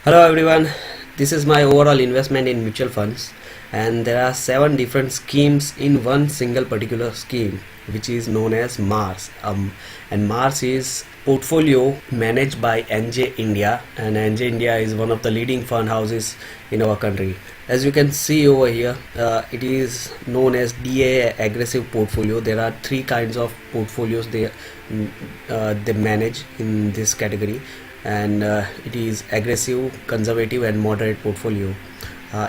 Hello everyone, this is my overall investment in mutual funds, and there are 7 different schemes in one single particular scheme, which is known as Mars. And Mars is portfolio managed by NJ India, and NJ India is one of the leading fund houses in our country. As you can see over here, it is known as DA aggressive portfolio. There are 3 kinds of portfolios they manage in this category, and it is aggressive, conservative and moderate portfolio.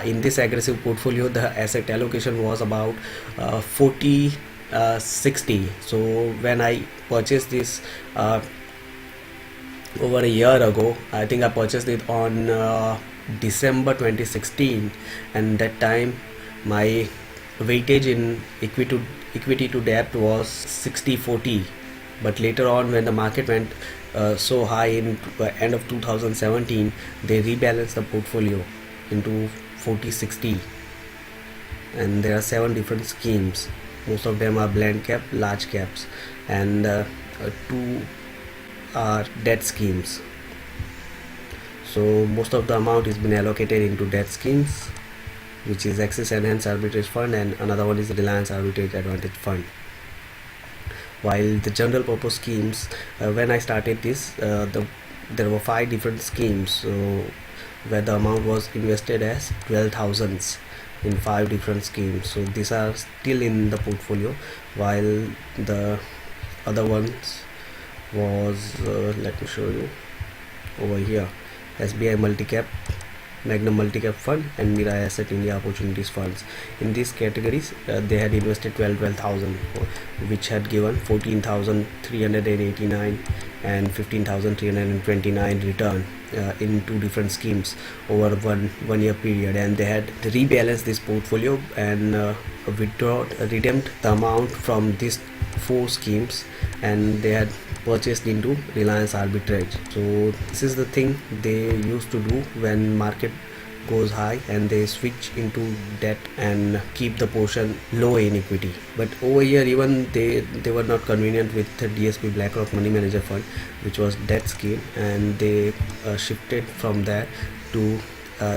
In this aggressive portfolio, the asset allocation was about 40-60. So when I purchased this over a year ago, I think I purchased it on December 2016, and that time my weightage in equity to debt was 60-40. But later on, when the market went so high in end of 2017, they rebalanced the portfolio into 40-60, and there are 7 different schemes. Most of them are blend cap, large caps, and 2 are debt schemes. So most of the amount has been allocated into debt schemes, which is Axis Enhanced Arbitrage Fund, and another one is the Reliance Arbitrage Advantage Fund. While the general purpose schemes, when I started this, there were 5 different schemes, so where the amount was invested as 12,000 in 5 different schemes. So these are still in the portfolio, while the other ones was let me show you over here: SBI Multicap, Magnum Multicap Fund and Mira Asset India Opportunities Funds. In these categories, they had invested 12,000, which had given 14,389 and 15,329 return in 2 different schemes over one year period. And they had rebalanced this portfolio and redeemed the amount from these 4 schemes, and they had purchased into Reliance Arbitrage. So this is the thing they used to do when market goes high, and they switch into debt and keep the portion low in equity. But over here, even they were not convenient with the DSP BlackRock Money Manager Fund, which was debt scheme, and they shifted from there to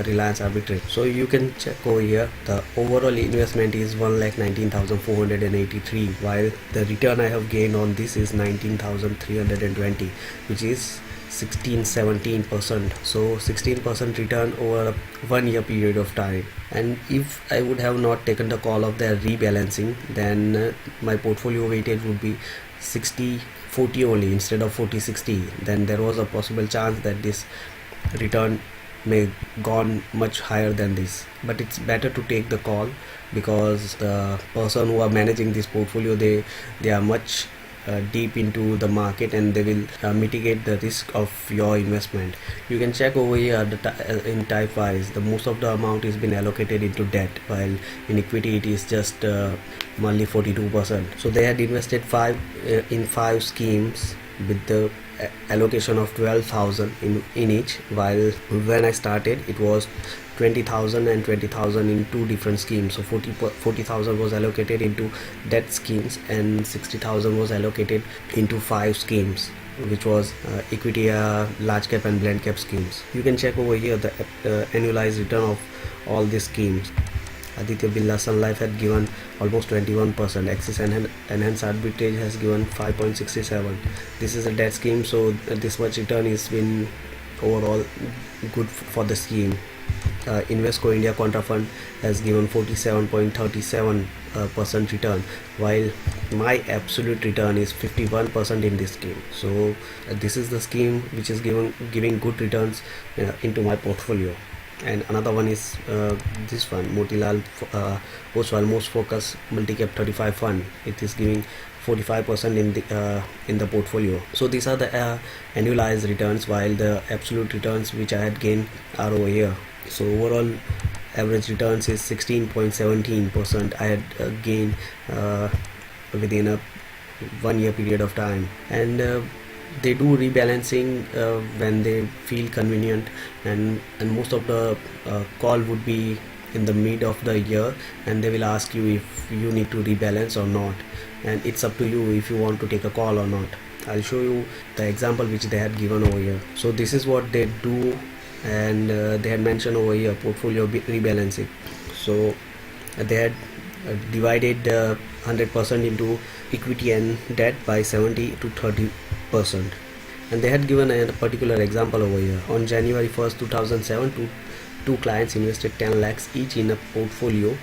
Reliance Arbitrage. So you can check over here, the overall investment is 1,19,483, while the return I have gained on this is 19,320, which is 16-17%. so 16% return over a 1 year period of time. And if I would have not taken the call of their rebalancing, then my portfolio weightage would be 60-40 only instead of 40-60. Then there was a possible chance that this return may gone much higher than this. But it's better to take the call, because the person who are managing this portfolio, they are much deep into the market, and they will mitigate the risk of your investment. You can check over here in type wise, the most of the amount is been allocated into debt, while in equity it is just only 42%. So they had invested in 5 schemes with the allocation of 12,000 in each, while when I started it was 20,000 and 20,000 in 2 different schemes. So 40,000 was allocated into debt schemes, and 60,000 was allocated into 5 schemes, which was equity, large cap and blend cap schemes. You can check over here the annualized return of all these schemes. Aditya Birla Sun Life had given almost 21%. Axis Enhanced Arbitrage has given 5.67. This is a debt scheme, so this much return is been overall good for the scheme. Invesco India Contra Fund has given 47.37% return, while my absolute return is 51% in this scheme. So this is the scheme which is giving good returns into my portfolio. And another one is this one, Motilal Oswal Most Focus Multicap 35 Fund. It is giving 45% in the portfolio. So these are the annualized returns, while the absolute returns which I had gained are over here. So overall average returns is 16.17% I had gained within a 1 year period of time. And they do rebalancing when they feel convenient, and most of the call would be in the mid of the year, and they will ask you if you need to rebalance or not, and it's up to you if you want to take a call or not. I'll show you the example which they had given over here. So this is what they do and they had mentioned over here portfolio rebalancing. So they had divided 100% into equity and debt by 70 to 30%, and they had given a particular example over here. On January 1st 2007, two clients invested 10 lakhs each in a portfolio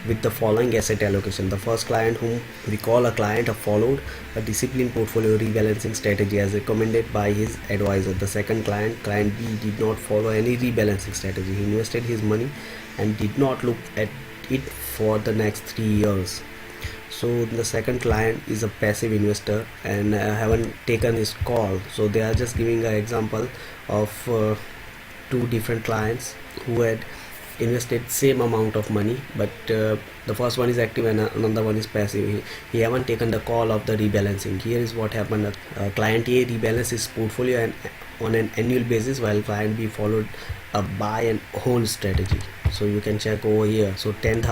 with the following asset allocation. The first client, whom we call a client, followed a disciplined portfolio rebalancing strategy as recommended by his advisor. The second client, client B, did not follow any rebalancing strategy. He invested his money and did not look at it for the next 3 years. So the second client is a passive investor and haven't taken his call. So they are just giving an example of two different clients who had invested same amount of money, but the first one is active and another one is passive. He haven't taken the call of the rebalancing. Here is what happened. Client A rebalanced his portfolio and on an annual basis, while client B followed a buy and hold strategy. So you can check over here. So 10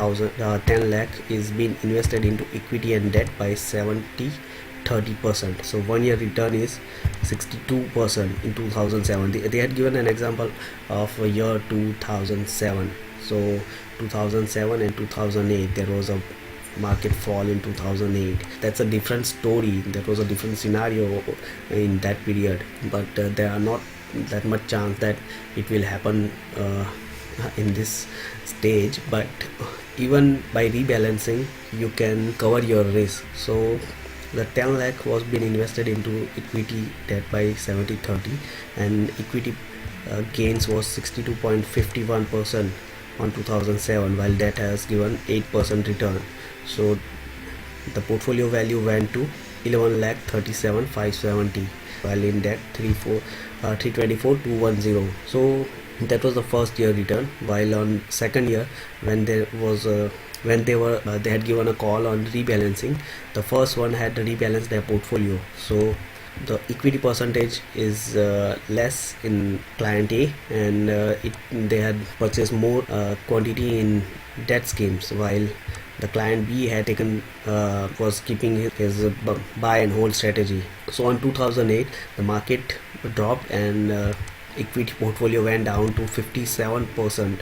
lakh is being invested into equity and debt by 70-30%. So 1 year return is 62% in 2007. They had given an example of a year 2007. So 2007 and 2008 there was a market fall in 2008. That's a different story. That was a different scenario in that period, but there are not that much chance that it will happen in this stage. But even by rebalancing you can cover your risk. So the 10 lakh was being invested into equity debt by 70-30, and equity gains was 62.51% on 2007, while debt has given 8% return. So the portfolio value went to 11,37,570, while in debt 324,210. So that was the first year return. While on second year, when there was they had given a call on rebalancing, the first one had rebalanced their portfolio. So the equity percentage is less in client A, and they had purchased more quantity in debt schemes, while the client B had taken was keeping his buy and hold strategy. So on 2008 the market dropped and equity portfolio went down to 57%,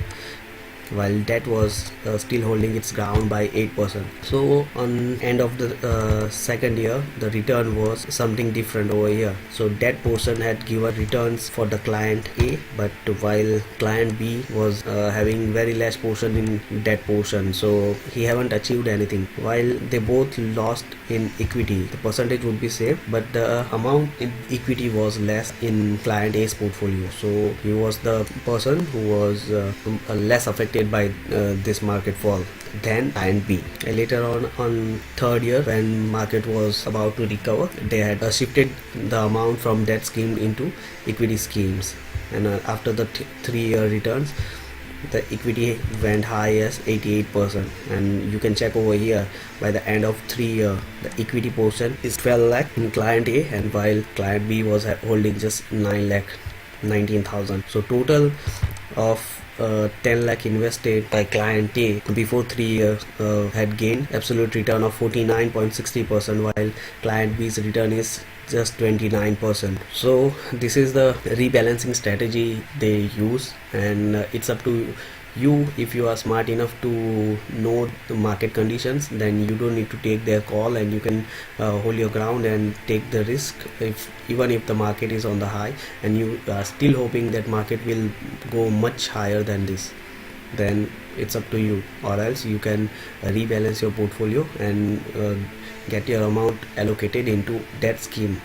while debt was still holding its ground by 8%. So on end of the second year the return was something different over here. So debt portion had given returns for the client A, but while client B was having very less portion in debt portion, so he haven't achieved anything. While they both lost in equity, the percentage would be same, but the amount in equity was less in client A's portfolio. So he was the person who was less affected by this market fall than client B. And later on third year, when market was about to recover, they had shifted the amount from debt scheme into equity schemes, and after the 3-year returns the equity went high as 88%. And you can check over here, by the end of 3 year the equity portion is 12 lakh in client A, and while client B was holding just 9 lakh 19,000. So total of 10 lakh invested by client A before 3 years had gained absolute return of 49.60%, while client B's return is just 29%. So this is the rebalancing strategy they use, and it's up to you. If you are smart enough to know the market conditions, then you don't need to take their call, and you can hold your ground and take the risk. Even if the market is on the high and you are still hoping that market will go much higher than this, then it's up to you. Or else you can rebalance your portfolio and get your amount allocated into debt scheme.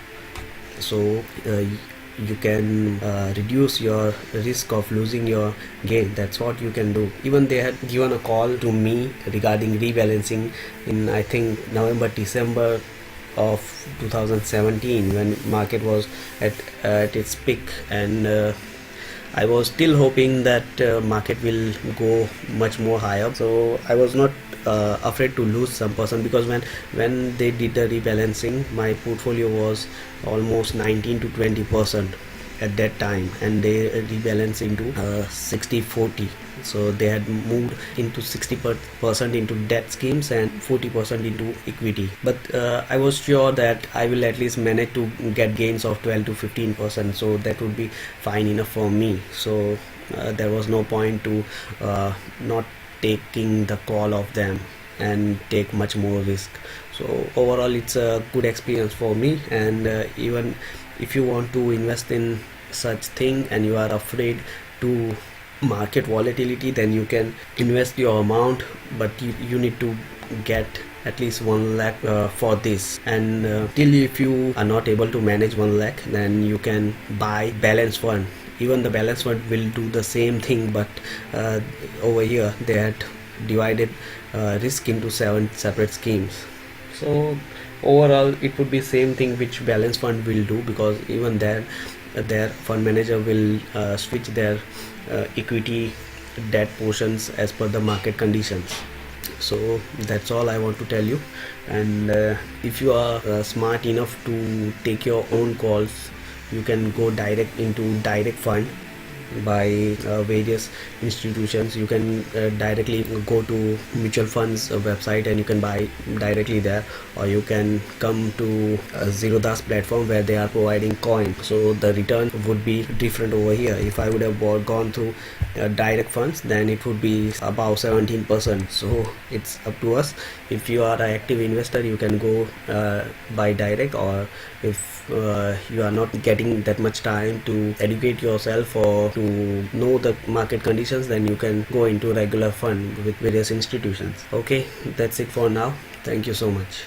So you can reduce your risk of losing your gain. That's what you can do. Even they had given a call to me regarding rebalancing in, I think, November-December of 2017, when market was at its peak, and I was still hoping that market will go much more higher. So I was not afraid to lose some percent, because when they did the rebalancing, my portfolio was almost 19 to 20%. at that time, and they rebalanced into 60-40. So they had moved into 60% into debt schemes and 40% into equity. But I was sure that I will at least manage to get gains of 12 to 15%, so that would be fine enough for me. So there was no point to not taking the call of them and take much more risk. So overall it's a good experience for me. And even if you want to invest in such thing and you are afraid to market volatility, then you can invest your amount, but you need to get at least 1 lakh for this. And till if you are not able to manage 1 lakh, then you can buy balance fund. Even the balance fund will do the same thing, but over here they had divided risk into 7 separate schemes. So overall it would be same thing which balance fund will do, because even there their fund manager will switch their equity debt portions as per the market conditions. So that's all I want to tell you. And if you are smart enough to take your own calls, you can go direct into direct fund by various institutions. You can directly go to mutual funds website and you can buy directly there, or you can come to Zerodha's platform where they are providing coin. So the return would be different over here. If I would have gone through direct funds, then it would be about 17%. So it's up to us. If you are an active investor, you can go buy direct, or if you are not getting that much time to educate yourself or to know the market conditions, then you can go into regular fund with various institutions. Okay, that's it for now. Thank you so much.